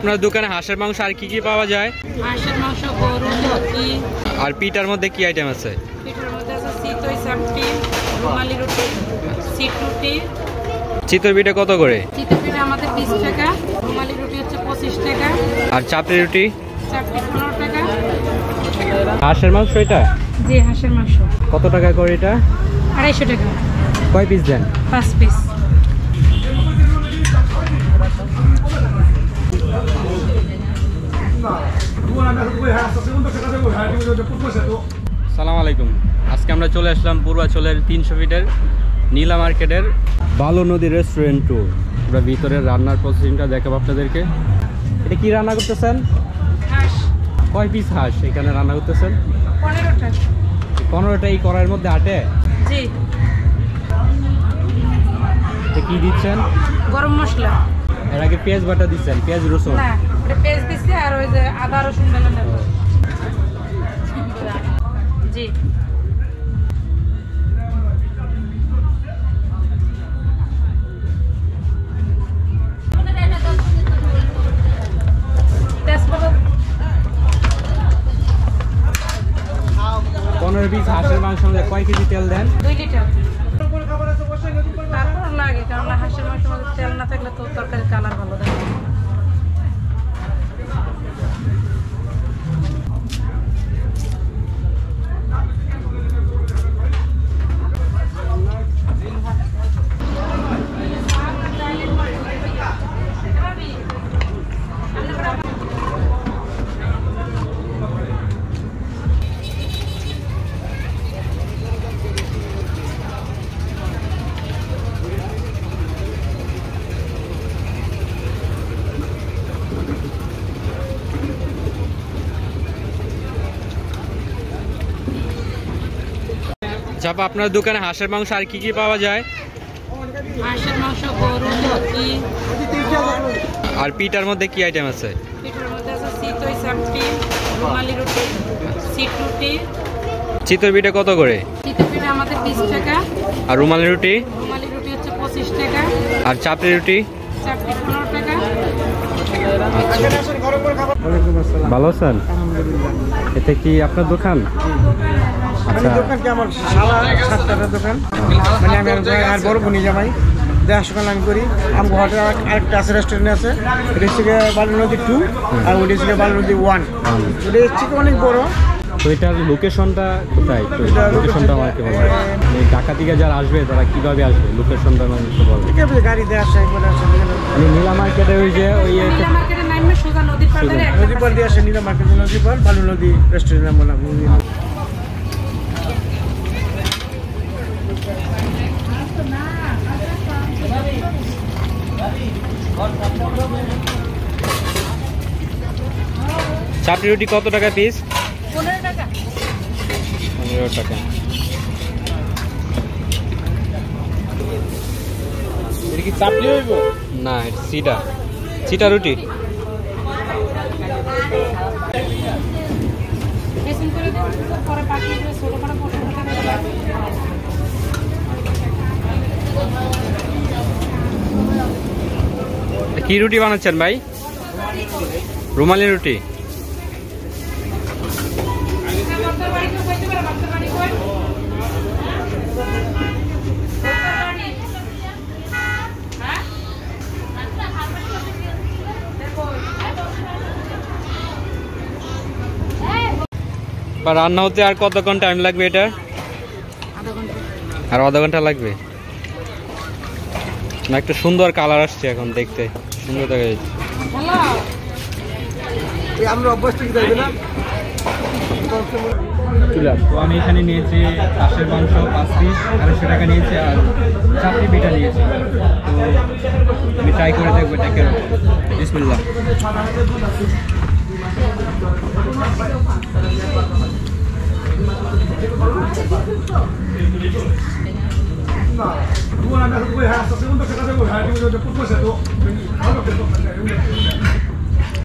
আপনার দোকানে হাঁসের মাংস আর কি কি পাওয়া যায়? হাঁসের মাংস, গরু, মুরগি। আর পিঠার মধ্যে কি আইটেম আছে? পিঠার মধ্যে আছে চিতই চাপটি, রুমালি রুটি, সিট রুটি। চিতই পিঠা কত করে? চিতই পিঠা আমাদের 20 টাকা, রুমালি রুটি হচ্ছে 25 টাকা। আর চাপড়ি রুটি? চাপটি 15 টাকা। হাঁসের মাংস এটা? জি, হাঁসের মাংস। কত টাকা করে এটা? 250 টাকা। কয় পিস দেন? 5 পিস। সালাম আলাইকুম। আজকে আমরা চলে আসলাম পূর্বাচলের 300 ফিটের নীলা মার্কেটের বালু নদী রেস্টুরেন্ট ট্যুর। পুরো ভিতরের রান্নার প্রসেসিংটা দেখাবো আপনাদেরকে। এটা কি রান্না করতেছেন? হাঁস। কয় পিস হাঁস এখানে রান্না করতেছেন? 15টা। 15টা এই কড়াইয়ের মধ্যে আটে? জি। কি দিচ্ছেন? গরম মশলা। এর আগে পেঁয়াজ বাটা দিচ্ছেন? পেঁয়াজ রসুন? না, এটা পেঁয়াজ দিচ্ছি আর ওই যে আদা রসুন বাটা দেব। জি। তেজপাতা। 15 পিস হাঁসের মাংস মধ্যে কয় কেজি তেল দেন? 2 লিটার। তারপর লাগে, কারণ হাঁসের মাংসের মধ্যে তেল না থাকলে তো তরকারির কালার ভালো থাকে। চাপা, আপনার দোকানে হাঁসের মাংস আর কি কি পাওয়া যায়? হাঁসের মাংস, গরু, মুরগি। আর পিঠার মধ্যে কি আইটেম আছে? পিঠার মধ্যে আছে চিতই চাপটি, রুমালি রুটি, সিট রুটি। চিতই পিঠা কত করে? চিতই পিঠা আমাদের 20 টাকা। আর রুমালি রুটি? রুমালি রুটি হচ্ছে 25 টাকা। আর চাপড়ি রুটি? চাপটি 15 টাকা। ভালো আছেন? এটা কি আপনার দোকান? মানে দোকান কি আমার শালা সাতটার দোকান, মানে আমি আর বড় বোনি জামাই দেখাশোনা আমি করি। আমি ঘরে আরেকটা আছে, রেস্টুরেন্ট আছে, এটা হচ্ছে বালু নদী 2 আর ওটা হচ্ছে বালু নদী 1। ওটা হচ্ছে অনেক বড়। তো এটার লোকেশনটা কোথায়? লোকেশনটা আমাকে বলবেন। ঢাকা থেকে যারা আসবে তারা কিভাবে আসবে, লোকেশনটা আমাকে বলবেন। ঠিক আছে, গাড়ি দিয়ে আসে, একবার আসে নীলা মার্কেটে ওই যে নীলা মার্কেটের নামে সোজা নদীর পাড়ে নদী পার দিয়ে আসে। নীলা মার্কেট নদী পার বালু নদী রেস্টুরেন্ট নাম বললাম। চাপড়ি রুটি কত টাকা পিস? 15 টাকা। 15 টাকা। এটা কি চাপলি হইব? না, এটা চিটা রুটি। বেসন করে দেন, পরে বাকি যে ছোট বড় মশলাটা দেন। কি রুটি বানাচ্ছেন ভাই? রুমালি রুটি। রান্না হতে আর কতক্ষণ টাইম লাগবে এটা? আর আধা ঘন্টা লাগবে না? একটা সুন্দর কালার আসছে এখন, দেখতে সুন্দর দেখা যাচ্ছে। আমরা অভ্যস্ত কি যাইবে না। তো আমি এখানে নিয়েছি হাঁসের মাংস 5 পিস, 250 টাকা নিয়েছি, আর চাপড়ি পিঠা নিয়েছি। তো আমি ট্রাই করে দেখবো এটা কেমন। বিসমিল্লাহ। Tú van a andar, hasta segundo que te hace,